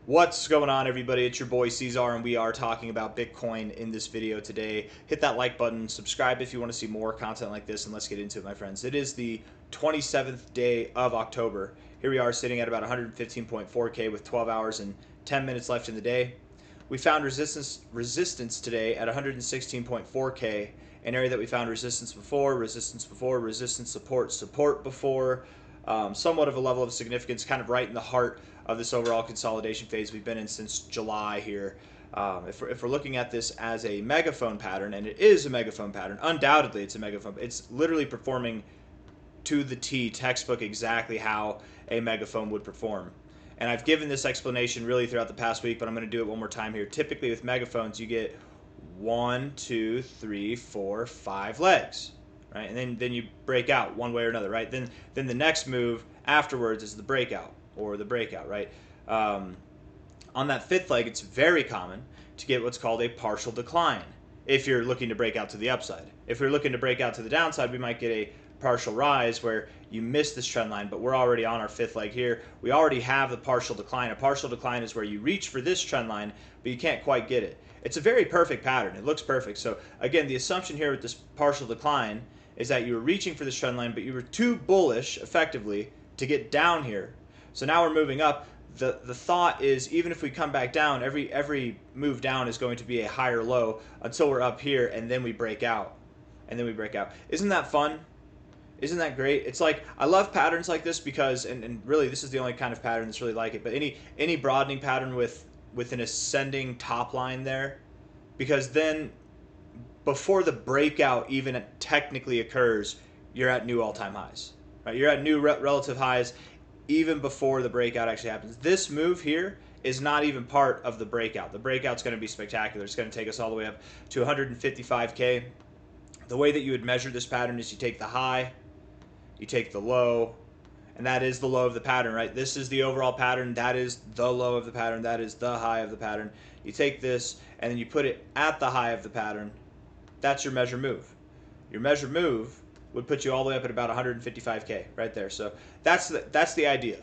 What's going on, everybody? It's your boy C-Zar, and we are talking about Bitcoin in this video today. Hit that like button, subscribe if you want to see more content like this, and let's get into it, my friends. It is the 27th day of October. Here we are sitting at about 115.4K with 12 hours and 10 minutes left in the day. We found resistance today at 116.4K, an area that we found resistance before, resistance support before, somewhat of a level of significance, kind of right in the heart of this overall consolidation phase we've been in since July here. If we're looking at this as a megaphone pattern, and it is a megaphone pattern, undoubtedly it's a megaphone. It's literally performing to the T, textbook, exactly how a megaphone would perform. And I've given this explanation really throughout the past week, but I'm going to do it one more time here. Typically with megaphones, you get 1, 2, 3, 4, 5 legs, right? And then you break out one way or another, right? Then the next move afterwards is the breakout or the breakout, right? On that fifth leg, it's very common to get what's called a partial decline if you're looking to break out to the upside. If we're looking to break out to the downside, we might get a partial rise where you miss this trend line, but we're already on our fifth leg here. We already have the partial decline. A partial decline is where you reach for this trend line, but you can't quite get it. It's a very perfect pattern. It looks perfect. So again, the assumption here with this partial decline is that you were reaching for this trend line, but you were too bullish effectively to get down here. So now we're moving up. The thought is, even if we come back down, every move down is going to be a higher low until we're up here, and then we break out. Isn't that fun? Isn't that great? It's like, I love patterns like this because, and really this is the only kind of pattern that's really like it, but any broadening pattern with an ascending top line there, because then before the breakout even technically occurs, you're at new all-time highs, right? You're at new relative highs even before the breakout actually happens. This move here is not even part of the breakout. The breakout's going to be spectacular. It's going to take us all the way up to 155K. The way that you would measure this pattern is you take the high, you take the low, and that is the low of the pattern, right? This is the overall pattern. That is the low of the pattern. That is the high of the pattern. You take this and then you put it at the high of the pattern. That's your measure move. Your measure move would put you all the way up at about 155K right there. So that's the idea.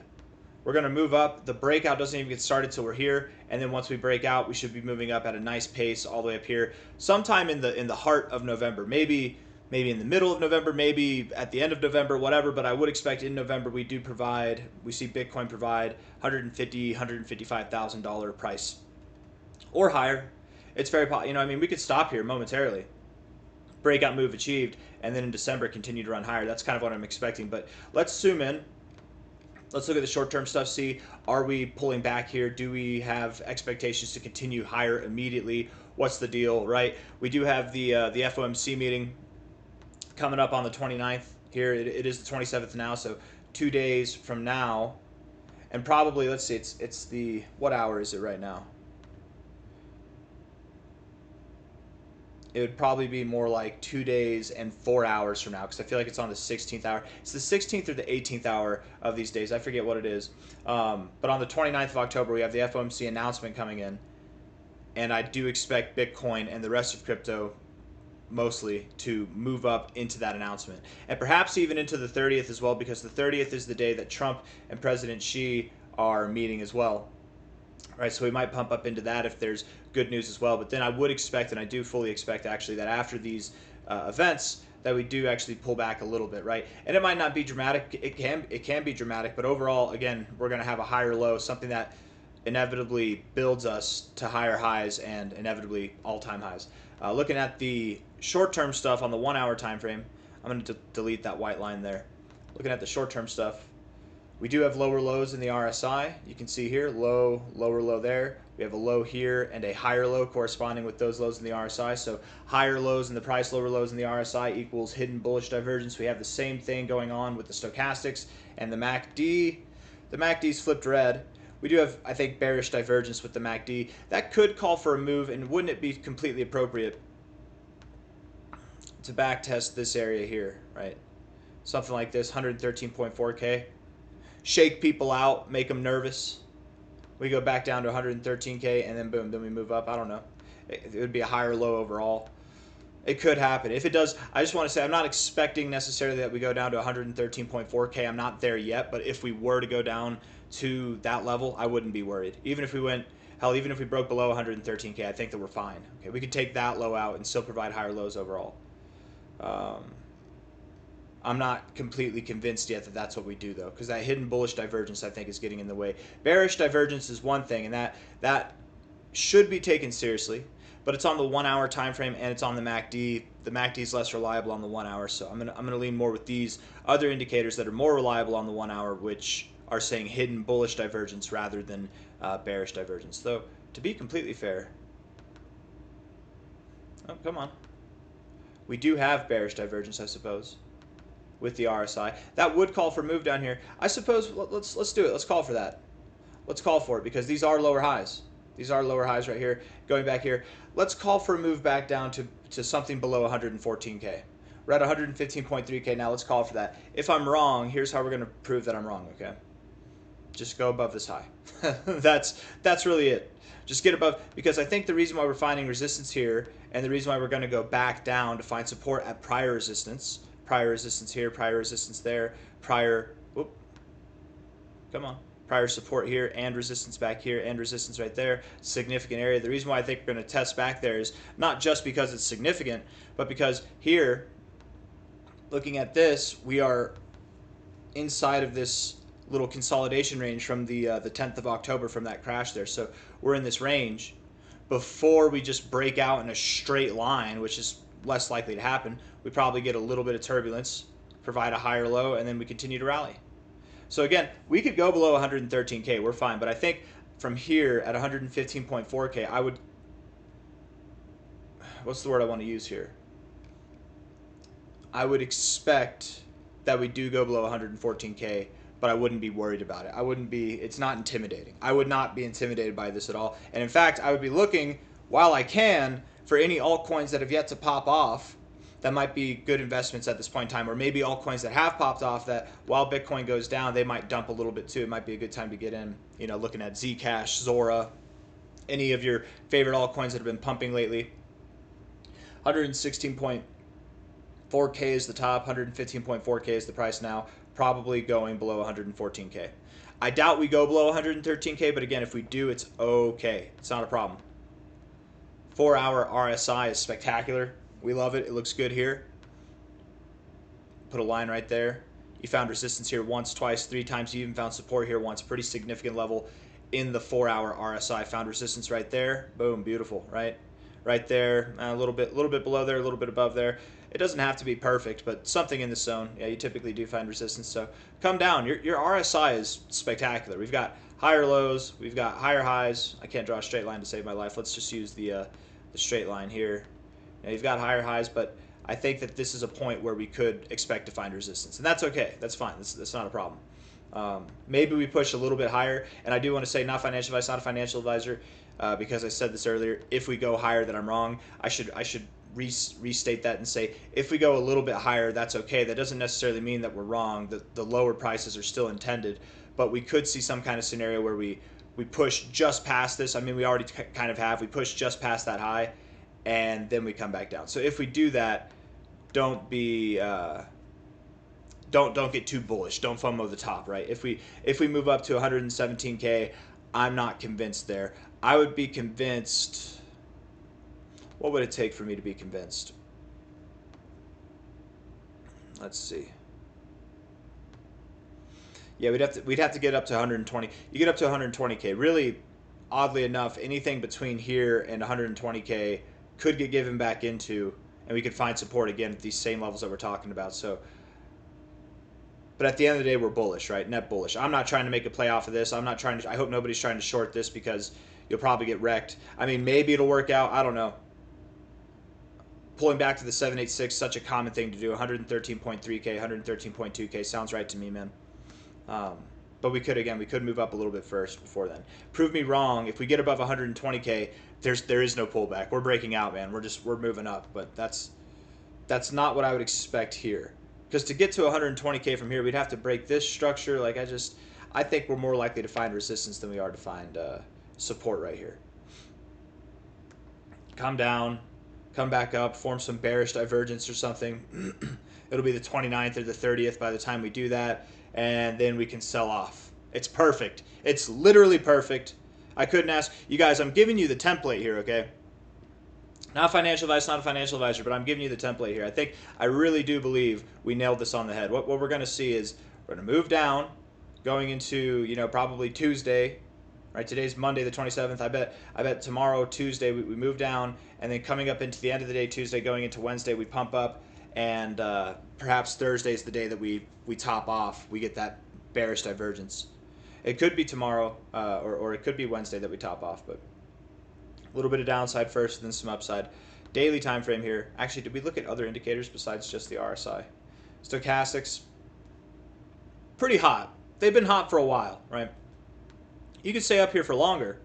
We're going to move up. The breakout doesn't even get started till we're here, and then once we break out, we should be moving up at a nice pace all the way up here, sometime in the heart of November. Maybe in the middle of November, maybe at the end of November, whatever. But I would expect in November we see Bitcoin provide $155,000 price or higher. It's very possible. I mean, we could stop here momentarily. Breakout move achieved, and then in December continue to run higher. That's kind of what I'm expecting. But let's zoom in. Let's look at the short-term stuff. See, are we pulling back here? Do we have expectations to continue higher immediately? What's the deal, right? We do have the FOMC meeting coming up on the 29th here. It is the 27th now, so 2 days from now, and probably, let's see, it's the, what hour is it right now? It would probably be more like 2 days and 4 hours from now, because I feel like it's on the 16th hour. It's the 16th or the 18th hour of these days. I forget what it is. But on the 29th of October, we have the FOMC announcement coming in, and I do expect Bitcoin and the rest of crypto mostly to move up into that announcement, and perhaps even into the 30th as well, because the 30th is the day that Trump and President Xi are meeting as well. Right, so we might pump up into that if there's good news as well. But then I would expect, and I do fully expect actually, that after these events, that we do actually pull back a little bit, right? And it might not be dramatic. It can be dramatic, but overall, again, we're going to have a higher low, something that inevitably builds us to higher highs and inevitably all-time highs. Looking at the short-term stuff on the 1 hour time frame, I'm going to delete that white line there. Looking at the short-term stuff, we do have lower lows in the RSI. You can see here, low, lower low there. We have a low here and a higher low corresponding with those lows in the RSI. So higher lows in the price, lower lows in the RSI equals hidden bullish divergence. We have the same thing going on with the stochastics and the MACD. The MACD's flipped red. We do have, I think, bearish divergence with the MACD. That could call for a move, and wouldn't it be completely appropriate to back test this area here, right? Something like this, 113.4K. Shake people out, make them nervous. We go back down to 113K, and then boom, then we move up. I don't know. It would be a higher low overall. It could happen. If it does, I just want to say I'm not expecting necessarily that we go down to 113.4K. I'm not there yet, but if we were to go down to that level, I wouldn't be worried. Even if we went, hell, even if we broke below 113K, I think that we're fine. Okay, we could take that low out and still provide higher lows overall. I'm not completely convinced yet that that's what we do, though, because that hidden bullish divergence, I think, is getting in the way. Bearish divergence is one thing, and that should be taken seriously, but it's on the 1 hour time frame and it's on the MACD. The MACD is less reliable on the 1 hour, so I'm gonna lean more with these other indicators that are more reliable on the 1 hour, which are saying hidden bullish divergence rather than bearish divergence. Though, to be completely fair, oh, come on, we do have bearish divergence, I suppose, with the RSI. That would call for a move down here. I suppose let's do it. Let's call for that. Let's call for it, because these are lower highs. These are lower highs right here. Going back here, let's call for a move back down to something below 114K. We're at 115.3K now. Let's call for that. If I'm wrong, here's how we're going to prove that I'm wrong, okay? Just go above this high. That's really it. Just get above, because I think the reason why we're finding resistance here and the reason why we're going to go back down to find support at prior resistance here, prior resistance there, prior support here and resistance back here and resistance right there, significant area. The reason why I think we're going to test back there is not just because it's significant, but because here, looking at this, we are inside of this little consolidation range from the 10th of October from that crash there. So we're in this range. Before we just break out in a straight line, which is less likely to happen, we probably get a little bit of turbulence, provide a higher low, and then we continue to rally. So again, we could go below 113K, we're fine, but I think from here at 115.4K, I would, what's the word I want to use here? I would expect that we do go below 114K, but I wouldn't be worried about it. I wouldn't be, it's not intimidating. I would not be intimidated by this at all. And in fact, I would be looking, while I can, for any altcoins that have yet to pop off that might be good investments at this point in time, or maybe altcoins that have popped off that while Bitcoin goes down, they might dump a little bit too. It might be a good time to get in, you know, looking at Zcash, Zora, any of your favorite altcoins that have been pumping lately. 116.4K is the top, 115.4K is the price now, probably going below 114K. I doubt we go below 113K, but again, if we do, it's okay. It's not a problem. 4 hour RSI is spectacular. We love it. It looks good here. Put a line right there. You found resistance here once, twice, 3 times. You even found support here once. Pretty significant level in the 4 hour RSI. Found resistance right there. Boom, beautiful, right? Right there, a little bit below there, a little bit above there. It doesn't have to be perfect, but something in the zone. Yeah, you typically do find resistance. So come down. Your RSI is spectacular. We've got higher lows. We've got higher highs. I can't draw a straight line to save my life. Let's just use the straight line here. Now, you've got higher highs, but I think that this is a point where we could expect to find resistance, and that's okay. That's fine. That's not a problem. Maybe we push a little bit higher, and I do want to say, not financial advice, not a financial advisor, because I said this earlier. If we go higher, then I'm wrong. I should restate that and say, if we go a little bit higher, that's okay. That doesn't necessarily mean that we're wrong. The lower prices are still intended, but we could see some kind of scenario where we push just past this. I mean, we already kind of have. We push just past that high, and then we come back down. So if we do that, don't be don't get too bullish. Don't FOMO the top, right? If we move up to 117K, I'm not convinced there. I would be convinced. What would it take for me to be convinced? Let's see. Yeah, we'd have to get up to 120. You get up to 120K. Really, oddly enough, anything between here and 120K could get given back into, and we could find support again at these same levels that we're talking about. So, but at the end of the day, we're bullish, right? Net bullish. I'm not trying to make a play off of this. I'm not trying to. I hope nobody's trying to short this, because you'll probably get wrecked. I mean, maybe it'll work out. I don't know. Pulling back to the 786, such a common thing to do. 113.3K, 113.2K sounds right to me, man. But we could move up a little bit first before then. Prove me wrong. If we get above 120K, there is no pullback. We're breaking out, man. We're moving up. But that's not what I would expect here. Because to get to 120K from here, we'd have to break this structure. Like I think we're more likely to find resistance than we are to find support right here. Come down, come back up, form some bearish divergence or something. It'll be the 29th or the 30th by the time we do that, and then we can sell off It's perfect. It's literally perfect. I couldn't ask you guys. I'm giving you the template here, okay? Not financial advice, not a financial advisor, but I'm giving you the template here. I really do believe we nailed this on the head. What we're going to see is we're going to move down, going into, you know, probably Tuesday. Right, today's Monday the 27th. I bet tomorrow, Tuesday, we move down, and then coming up into the end of the day, Tuesday, going into Wednesday, we pump up, and perhaps Thursday is the day that we top off. We get that bearish divergence. It could be tomorrow, or it could be Wednesday that we top off, but a little bit of downside first, then some upside. Daily time frame here. Actually, did we look at other indicators besides just the RSI? Stochastics, pretty hot. They've been hot for a while, right? You could stay up here for longer.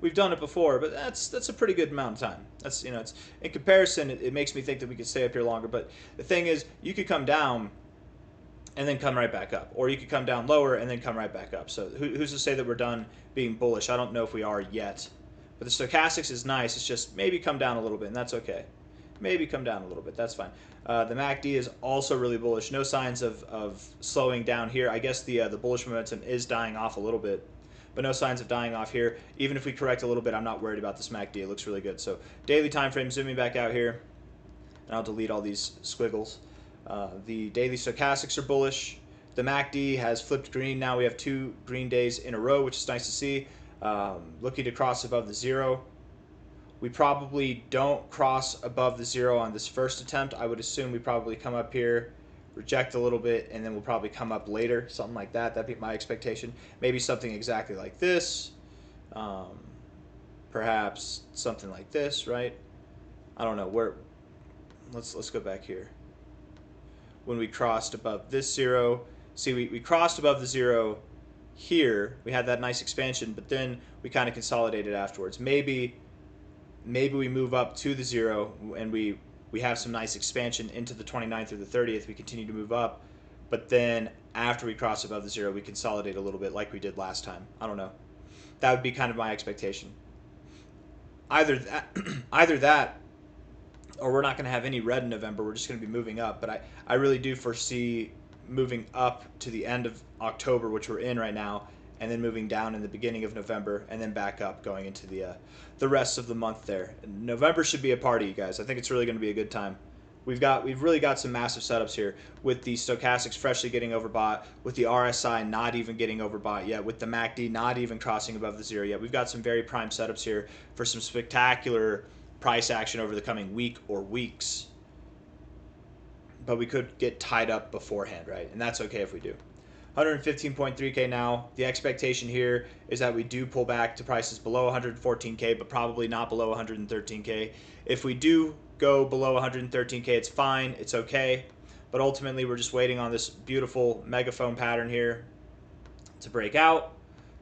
We've done it before, but that's a pretty good amount of time. That's, you know, it's in comparison, it makes me think that we could stay up here longer. But the thing is, you could come down and then come right back up, or you could come down lower and then come right back up. So who's to say that we're done being bullish? I don't know if we are yet. But the stochastics is nice. It's just maybe come down a little bit, and that's okay. Maybe come down a little bit. That's fine. The MACD is also really bullish. No signs of slowing down here. I guess the bullish momentum is dying off a little bit, but no signs of dying off here. Even if we correct a little bit, I'm not worried about this MACD. It looks really good. So daily time frame, zooming back out here, and I'll delete all these squiggles. The daily stochastics are bullish. The MACD has flipped green. Now we have 2 green days in a row, which is nice to see. Looking to cross above the 0. We probably don't cross above the 0 on this first attempt. I would assume we probably come up here, reject a little bit, and then we'll probably come up later, something like that. That'd be my expectation. Maybe something exactly like this. Perhaps something like this, right? I don't know. Let's go back here. When we crossed above this 0, see, we crossed above the 0 here. We had that nice expansion, but then we kind of consolidated afterwards. Maybe we move up to the 0 and we have some nice expansion into the 29th or the 30th. We continue to move up, but then after we cross above the 0, we consolidate a little bit like we did last time. I don't know. That would be kind of my expectation. Either that, or we're not going to have any red in November. We're just going to be moving up. But I really do foresee moving up to the end of October, which we're in right now, and then moving down in the beginning of November, and then back up going into the rest of the month there. November should be a party, you guys. I think it's really going to be a good time. We've really got some massive setups here, with the stochastics freshly getting overbought, with the RSI not even getting overbought yet, with the MACD not even crossing above the 0 yet. We've got some very prime setups here for some spectacular price action over the coming week or weeks. But we could get tied up beforehand, right? And that's okay if we do. 115.3K now. The expectation here is that we do pull back to prices below 114K, but probably not below 113K. If we do go below 113K, it's fine. It's okay. But ultimately, we're just waiting on this beautiful megaphone pattern here to break out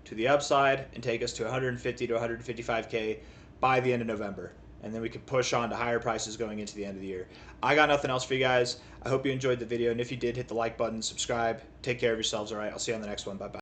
to the upside and take us to 150 to 155K by the end of November. And then we can push on to higher prices going into the end of the year. I got nothing else for you guys. I hope you enjoyed the video, and if you did, hit the like button, subscribe. Take care of yourselves, all right? I'll see you on the next one. Bye-bye.